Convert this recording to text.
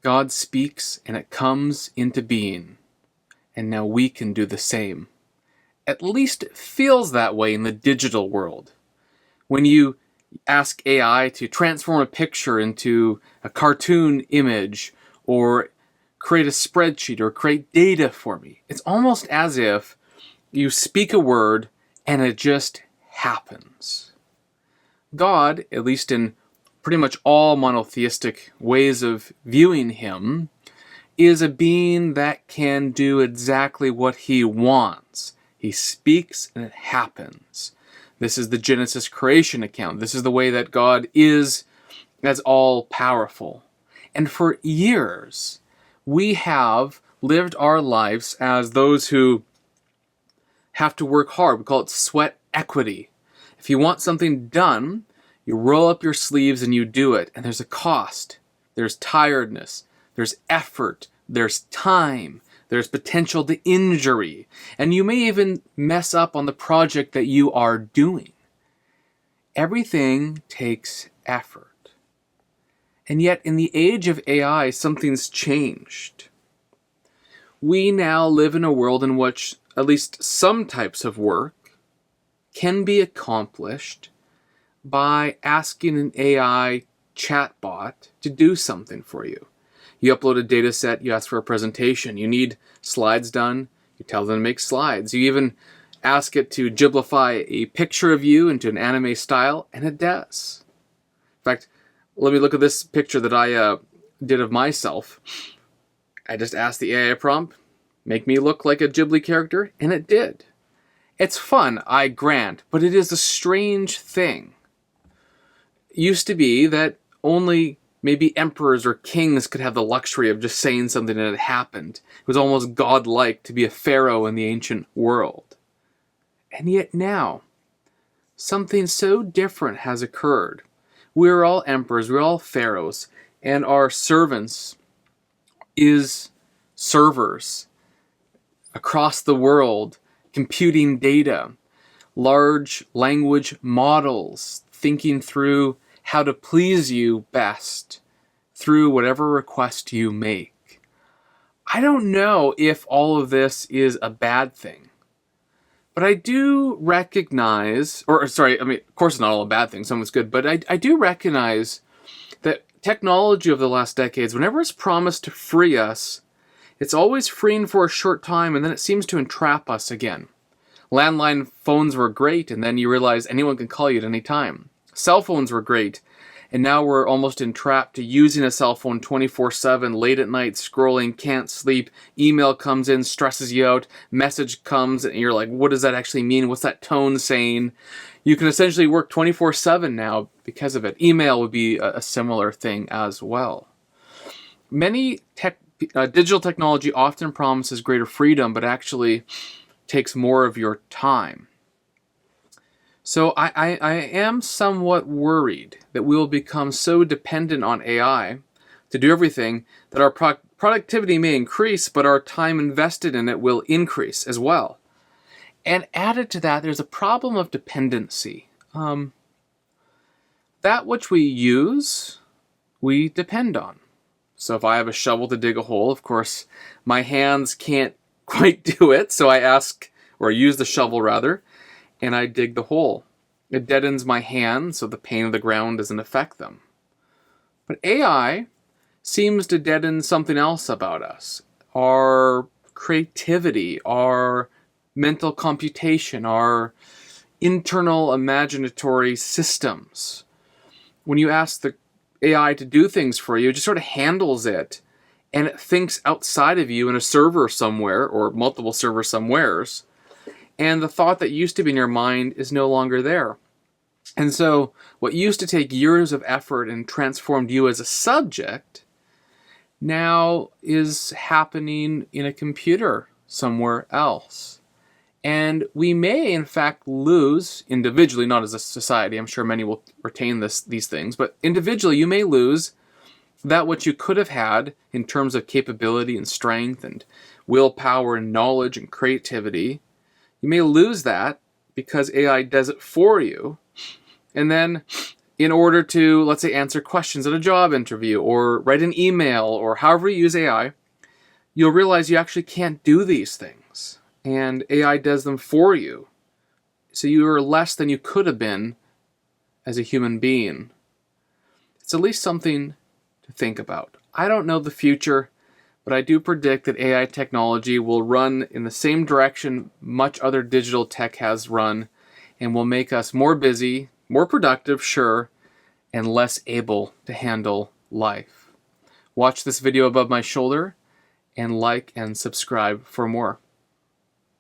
God speaks and it comes into being. And now we can do the same. At least it feels that way in the digital world. When you ask AI to transform a picture into a cartoon image or create a spreadsheet or create data for me, it's almost as if you speak a word and it just happens. God, at least in pretty much all monotheistic ways of viewing him, is a being that can do exactly what he wants. He speaks and it happens. This is the Genesis creation account. This is the way that God is as all-powerful. And for years, we have lived our lives as those who have to work hard. We call it sweat equity. If you want something done, you roll up your sleeves and you do it. And there's a cost. There's tiredness. There's effort. There's time. There's potential to injury. And you may even mess up on the project that you are doing. Everything takes effort. And yet, in the age of AI, something's changed. We now live in a world in which at least some types of work can be accomplished by asking an AI chatbot to do something for you. You upload a data set, you ask for a presentation. You need slides done, you tell them to make slides. You even ask it to giblify a picture of you into an anime style, and it does. In fact, let me look at this picture that I did of myself. I just asked the AI prompt, make me look like a Ghibli character, and it did. It's fun, I grant, but it is a strange thing. It used to be that only maybe emperors or kings could have the luxury of just saying something and it happened. It was almost godlike to be a pharaoh in the ancient world. And yet now, something so different has occurred. We're all emperors, we're all pharaohs, and our servants is servers across the world, computing data, large language models, thinking through how to please you best through whatever request you make. I don't know if all of this is a bad thing, but I do recognize, of course it's not all a bad thing, some of it's good, but I do recognize that technology over the last decades, whenever it's promised to free us, it's always freeing for a short time and then it seems to entrap us again. Landline phones were great, and then you realize anyone can call you at any time. Cell phones were great, and now we're almost entrapped to using a cell phone 24/7, late at night, scrolling, can't sleep, email comes in, stresses you out, message comes, and you're like, what does that actually mean? What's that tone saying? You can essentially work 24/7 now because of it. Email would be a similar thing as well. Many digital technology often promises greater freedom, but actually takes more of your time. So I am somewhat worried that we will become so dependent on AI to do everything that our productivity may increase, but our time invested in it will increase as well. And added to that, there's a problem of dependency. That which we use, we depend on. So if I have a shovel to dig a hole, of course, my hands can't quite do it, so I use the shovel rather, and I dig the hole. It deadens my hand, so the pain of the ground doesn't affect them. But AI seems to deaden something else about us. Our creativity, our mental computation, our internal imaginatory systems. When you ask the AI to do things for you, it just sort of handles it, and it thinks outside of you in a server somewhere, or multiple servers somewheres, and the thought that used to be in your mind is no longer there. And so what used to take years of effort and transformed you as a subject now is happening in a computer somewhere else. And we may, in fact, lose individually, not as a society. I'm sure many will retain these things, but individually you may lose that which you could have had in terms of capability and strength and willpower and knowledge and creativity. You may lose that because AI does it for you. And then in order to, let's say, answer questions at a job interview or write an email or however you use AI, you'll realize you actually can't do these things. And AI does them for you. So you are less than you could have been as a human being. It's at least something to think about. I don't know the future, but I do predict that AI technology will run in the same direction much other digital tech has run, and will make us more busy, more productive, sure, and less able to handle life. Watch this video above my shoulder and like and subscribe for more.